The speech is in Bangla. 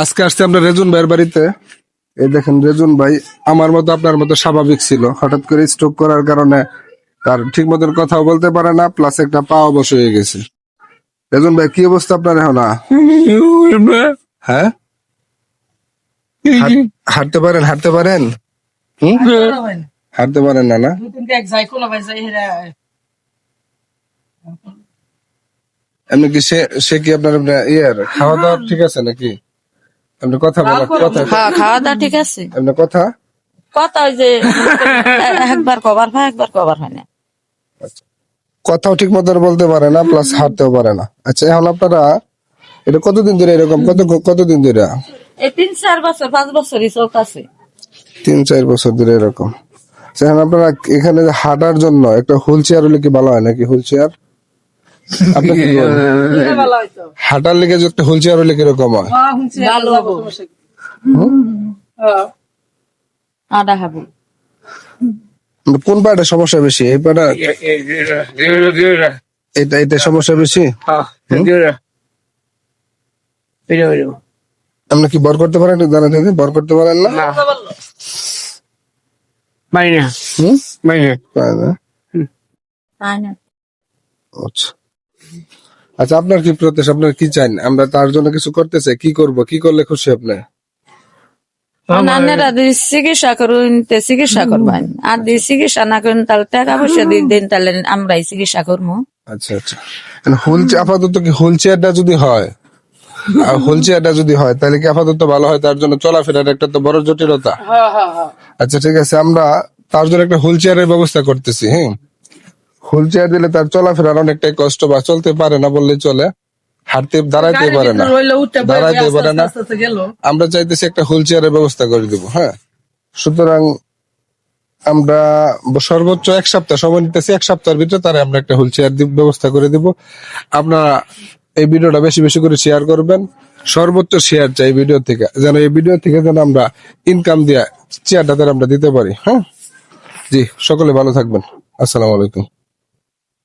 আজকে আসছি আমরা রেজুন ভাইয়ের বাড়িতে। এই দেখেন রেজুন ভাই আমার মতো আপনার মতো স্বাভাবিক ছিল, হঠাৎ করে স্ট্রোক করার কারণে তার ঠিক মতন কথাও বলতে পারে না, প্লাস একটা পা অবশ হয়ে গেছে। রেজুন ভাই কি অবস্থা আপনার এখন? হ্যাঁ, হাঁটতে পারেন? হাঁটতে পারেন? হাঁটতে পারেন না? না, এমনি কি সে কি আপনার ইয়ার খাওয়া দাওয়া ঠিক আছে নাকি? আপনি কথা বলার কথা খাওয়া দাওয়া ঠিক আছে। আপনার কথা কথা ওই যে একবার কবার হয়, একবার কবার হয় না। কথাও ঠিক মতন বলতে পারে না, প্লাস হাঁটতেও পারে না। আচ্ছা, এখন আপনারা এটা কতদিন ধরে এরকম, কতদিন ধরে? এই 3-4 বছর 5 বছরই চলতেছে। 3-4 বছর ধরে এরকম। আচ্ছা, এখন আপনারা এখানে হাঁটার জন্য একটা হুইল চেয়ার হলে কি ভালো হয় নাকি? হুইল চেয়ার আপনি কি বলেন? হাঁটার লেগে যে একটা হুইল চেয়ার হলে কিরকম হয়? ভালো হবো। আডা খাবো। কোন পাটা সমস্যা বেশি? এই পাটা এটা সমস্যা বেশি? আপনি কি বর করতে পারেন? একটু জানা থেকে বর করতে পারেন না? পারে না? তাই না? আচ্ছা আচ্ছা, আপনার কি প্রত্যাশা? আপনার কি চান? আমরা তার জন্য কিছু করতে চাই। কি করব? কি করলে খুশি আপনি? আপনারা যদি চিকিৎসা করুন তে চিকিৎসা করবেন, আর যদি চিকিৎসা না করেন তাহলে টাকা পয়সা দিয়ে দিন, তাহলে আমরাই চিকিৎসা করবো। আচ্ছা আচ্ছা, হুইল আপাতত কি হুইল চেয়ারটা যদি হয়, হুইল চেয়ারটা যদি হয় তাহলে কি আপাতত ভালো হয়? তার জন্য চলাফেরার একটা তো বড় জটিলতা। আচ্ছা ঠিক আছে, আমরা তার জন্য একটা হুইল চেয়ারের ব্যবস্থা করতেছি। হ্যাঁ, হুইল চেয়ার দিলে তার চলাফেরার অনেকটাই কষ্ট, বা চলতে পারে না বললেই চলে, হাঁটতে দাঁড়াইতে পারে না, দাঁড়াইতে পারে না। আমরা চাইতেছি একটা হুইল চেয়ারের ব্যবস্থা করে দিব। হ্যাঁ, সুতরাং আমরা সর্বোচ্চ 1 সপ্তাহ সময় নিতেছি। 1 সপ্তাহের ভিতরে তারা আমরা একটা হুইল চেয়ার ব্যবস্থা করে দিব। আপনারা এই ভিডিওটা বেশি বেশি করে শেয়ার করবেন। সর্বোচ্চ শেয়ার চাই ভিডিও থেকে, যেন এই ভিডিও থেকে যেন আমরা ইনকাম দিয়ে চেয়ারটা আমরা দিতে পারি। হ্যাঁ জি, সকলে ভালো থাকবেন। আসসালামু আলাইকুম।